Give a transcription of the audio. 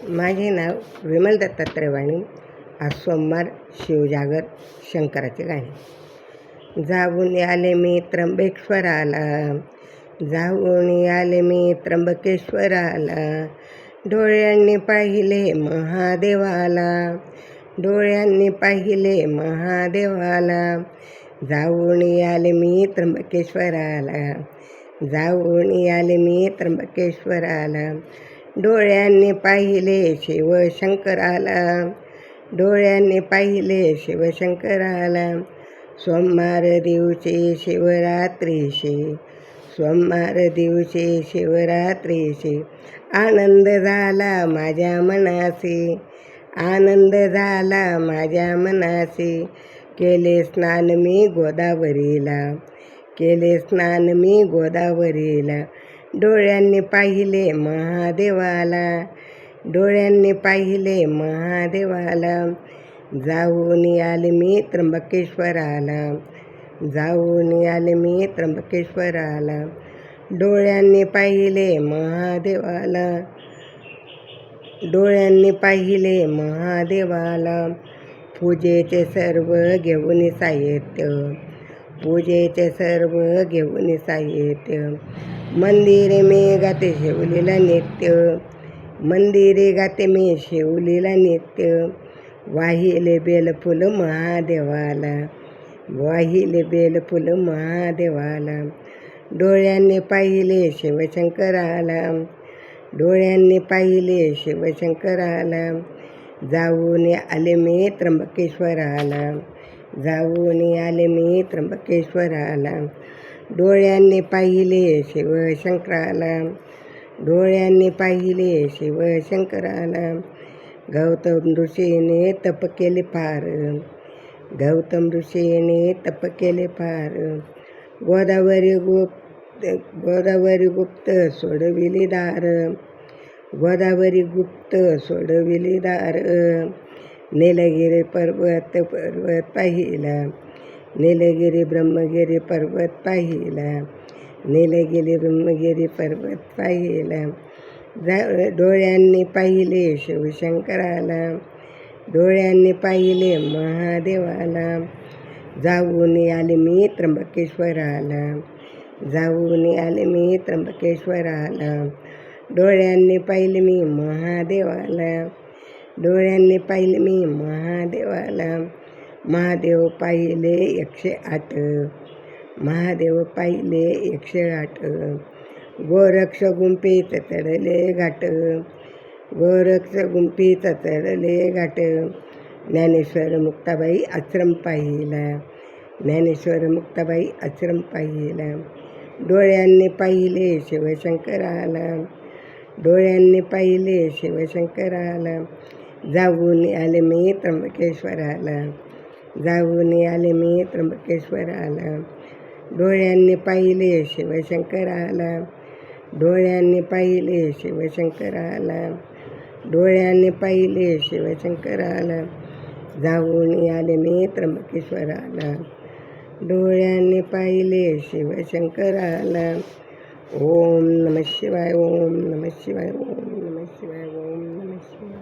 माझे नाव विमल दत्तात्रय वाणी. आज सोमवार, शिवजागर, शंकराचे गाणे. जाऊन आले मी त्र्यंबकेश्वराला, जाऊन आले मी त्र्यंबकेश्वराला, डोळ्यांनी पाहिले महादेवाला, डोळ्यांनी पाहिले महादेवाला. जाऊन आले मी त्र्यंबकेश्वराला, जाऊन आले मी त्र्यंबकेश्वराला, डोळ्यांनी पाहिले शिवशंकराला, डोळ्यांनी पाहिले शिवशंकराला. सोमवार दिवशी शिवरात्रीशी, सोमवार दिवशी शिवरात्रीशी, आनंद झाला माझ्या मनासी, आनंद झाला माझ्या मनासी. केले स्नान मी गोदावरीला, केले स्नान मी गोदावरीला, डोळ्यांनी पाहिले महादेवाला, डोळ्यांनी पाहिले महादेवाला. जाऊन आले मी त्र्यंबकेश्वराला, जाऊन आले मी त्र्यंबकेश्वराला, डोळ्यांनी पाहिले महादेवाला, डोळ्यांनी पाहिले महादेवाला. पूजेचे सर्व घेऊन साहित्य, पूजेचे सर्व घेऊन साहित्य, मंदिरे मी गाते शिवलीला नित्य, मंदिरे गाते मी शिवलीला नित्य. वाहिले बेलफुल महादेवाला, वाहिले बेलफुल महादेवाला, डोळ्यांनी पाहिले शिवशंकराला, डोळ्यांनी पाहिले शिवशंकराला. जाऊन आले मी त्र्यंबकेश्वराला, जाऊन आले मी त्र्यंबकेश्वराला, डोळ्यांनी पाहिले शिवशंकराला, डोळ्यांनी पाहिले शिवशंकराला. गौतम ऋषीने तप केले फार, गौतम ऋषीने तप केले फार, गोदावरी गुप्त सोडविली दार, गोदावरी गुप्त सोडविली दार. नीलगिरी पर्वत पाहिला, नीलगिरी ब्रह्मगिरी पर्वत पाहिला, नीलगिरी ब्रह्मगिरी पर्वत पाहिला. डोळ्यांनी पाहिले शिवशंकराला, डोळ्यांनी पाहिले महादेवाला. जाऊन आले मी त्र्यंबकेश्वराला, जाऊन आले मी त्र्यंबकेश्वराला, डोळ्यांनी पाहिले मी महादेवाला, डोळ्यांनी पाहिले मी महादेवाला. महादेव पाहिले 108, महादेव पाहिले 108, गोरक्ष गुंफीत चढले घाट, गोरक्ष गुंफीत चढले घाट. ज्ञानेश्वर मुक्ताबाई आश्रम पाहिला, ज्ञानेश्वर मुक्ताबाई आश्रम पाहिला. डोळ्यांनी पाहिले शिवशंकराला, डोळ्यांनी पाहिले शिवशंकराला. जाऊन आले मी त्र्यंबकेश्वराला, जाऊन आले मी त्र्यंबकेश्वराला, डोळ्यांनी पाहिले शिवशंकराला, डोळ्यांनी पाहिले शिवशंकराला, डोळ्यांनी पाहिले शिवशंकराला. जाऊन आले मी त्र्यंबकेश्वराला, डोळ्यांनी पाहिले शिवशंकराला. ओम नमः शिवाय, ओम नमः शिवाय, ओम नमः शिवाय, ओम नमः शिवाय.